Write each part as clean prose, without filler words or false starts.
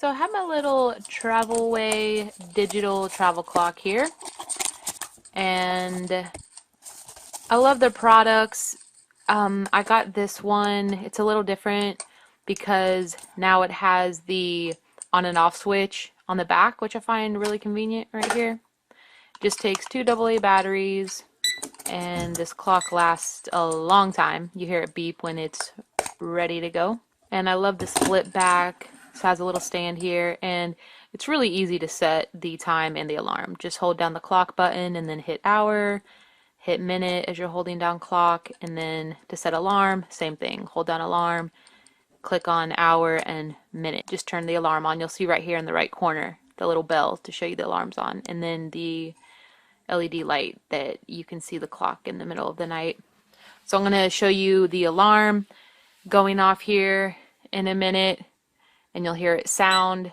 So I have my little Travelway digital travel clock here, and I love their products. I got this one. It's a little different because now it has the on and off switch on the back, which I find really convenient right here. Just takes two AA batteries, and this clock lasts a long time. You hear it beep when it's ready to go. And I love the split back. This has a little stand here, and it's really easy to set the time and the alarm. Just hold down the clock button and then hit hour, hit minute as you're holding down clock, and then to set alarm, same thing. Hold down alarm, click on hour and minute. Just turn the alarm on. You'll see right here in the right corner the little bell to show you the alarm's on, and then the LED light that you can see the clock in the middle of the night. So I'm going to show you the alarm going off here in a minute, and you'll hear it sound,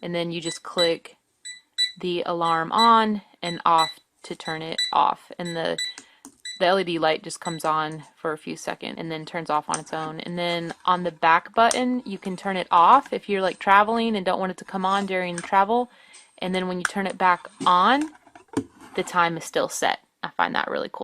and then you just click the alarm on and off to turn it off, and the LED light just comes on for a few seconds and then turns off on its own. And then on the back button, you can turn it off if you're like traveling and don't want it to come on during travel. And then when you turn it back on, the time is still set. I find that really cool.